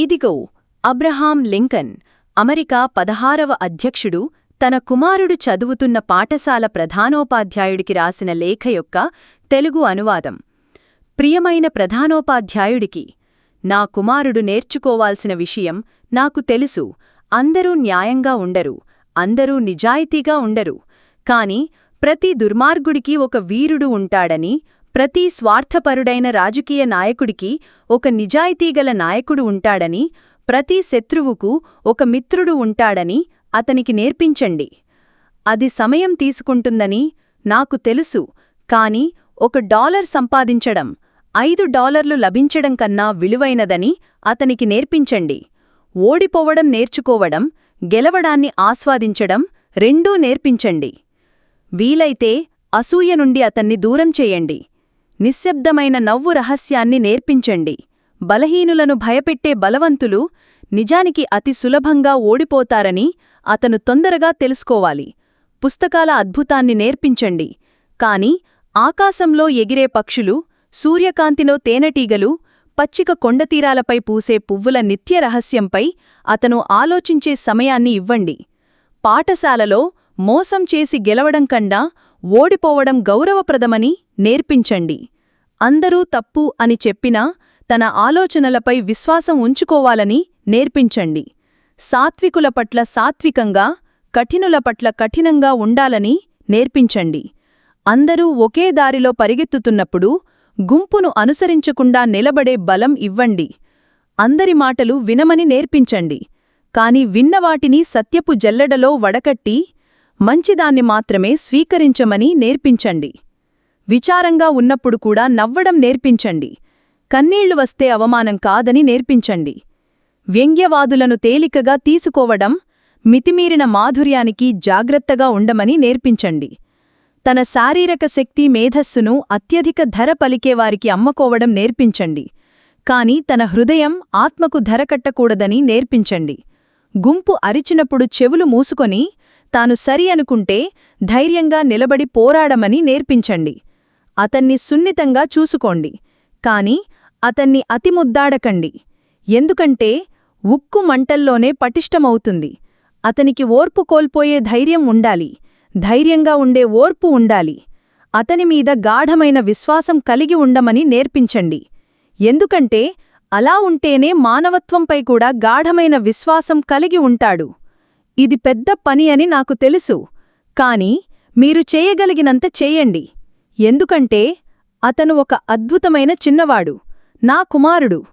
ఇదిగో Abraham Lincoln, America 16వ అధ్యక్షుడు తన కుమారుడు చదువుతున్న పాఠశాల ప్రధానోపాధ్యాయుడికి రాసిన లేఖ యొక్క తెలుగు అనువాదం. ప్రియమైన ప్రధానోపాధ్యాయుడికి, నా కుమారుడు నేర్చుకోవాల్సిన విషయం నాకు తెలుసు. అందరూ న్యాయంగా ఉండరు, అందరూ నిజాయితీగా ఉండరు. కాని ప్రతి దుర్మార్గుడికి ఒక వీరుడు ఉంటాడని, ప్రతి స్వార్థపరుడైన రాజకీయ నాయకుడికి ఒక నిజాయితీగల నాయకుడు ఉంటాడని, ప్రతి శత్రువుకు ఒక మిత్రుడు ఉంటాడని అతనికి నేర్పించండి. అది సమయం తీసుకుంటుందని నాకు తెలుసు, కాని $1 సంపాదించడం $5 లభించడం కన్నా విలువైనదని అతనికి నేర్పించండి. ఓడిపోవడం నేర్చుకోవడం, గెలవడాన్ని ఆస్వాదించడం రెండూ నేర్పించండి. వీలైతే అసూయ నుండి అతన్ని దూరం చేయండి. నిశ్శబ్దమైన నవ్వు రహస్యాన్ని నేర్పించండి. బలహీనులను భయపెట్టే బలవంతులు నిజానికి అతి సులభంగా ఓడిపోతారని అతను తొందరగా తెలుసుకోవాలి. పుస్తకాల అద్భుతాన్ని నేర్పించండి. కాని ఆకాశంలో ఎగిరే పక్షులు, సూర్యకాంతిలో తేనెటీగలు, పచ్చిక కొండతీరాలపై పూసే పువ్వుల నిత్య రహస్యంపై అతను ఆలోచించే సమయాన్ని ఇవ్వండి. పాఠశాలలో మోసం చేసి గెలవడం కన్నా ఓడిపోవడం గౌరవప్రదమని నేర్పించండి. అందరూ తప్పు అని చెప్పినా తన ఆలోచనలపై విశ్వాసం ఉంచుకోవాలని నేర్పించండి. సాత్వికుల పట్ల సాత్వికంగా, కఠినుల పట్ల కఠినంగా ఉండాలని నేర్పించండి. అందరూ ఒకే దారిలో పరిగెత్తుతున్నప్పుడు గుంపును అనుసరించకుండా నిలబడే బలం ఇవ్వండి. అందరి మాటలు వినమని నేర్పించండి. కాని విన్నవాటిని సత్యపు జల్లెడలో వడకట్టి మంచిదాన్ని మాత్రమే స్వీకరించమని నేర్పించండి. విచారంగా ఉన్నప్పుడు కూడా నవ్వడం నేర్పించండి. కన్నీళ్లు వస్తే అవమానం కాదని నేర్పించండి. వ్యంగ్యవాదులను తేలికగా తీసుకోవడం, మితిమీరిన మాధుర్యానికి జాగ్రత్తగా ఉండమని నేర్పించండి. తన శారీరక శక్తి మేధస్సును అత్యధిక ధర పలికేవారికి అమ్మకోవడం నేర్పించండి. కాని తన హృదయం, ఆత్మకు ధర కట్టకూడదని నేర్పించండి. గుంపు అరిచినప్పుడు చెవులు మూసుకొని తాను సరి అనుకుంటే ధైర్యంగా నిలబడి పోరాడమని నేర్పించండి. అతన్ని సున్నితంగా చూసుకోండి, కాని అతన్ని అతిముద్దాడకండి. ఎందుకంటే ఉక్కు మంటల్లోనే పటిష్టమవుతుంది. అతనికి ఓర్పు కోల్పోయే ధైర్యం ఉండాలి, ధైర్యంగా ఉండే ఓర్పు ఉండాలి. అతనిమీద గాఢమైన విశ్వాసం కలిగి ఉండమని నేర్పించండి. ఎందుకంటే అలా ఉంటేనే మానవత్వంపై కూడా గాఢమైన విశ్వాసం కలిగి ఉంటాడు. ఇది పెద్ద పని అని నాకు తెలుసు, కాని మీరు చేయగలిగినంత చేయండి. ఎందుకంటే అతను ఒక అద్భుతమైన చిన్నవాడు, నా కుమారుడు.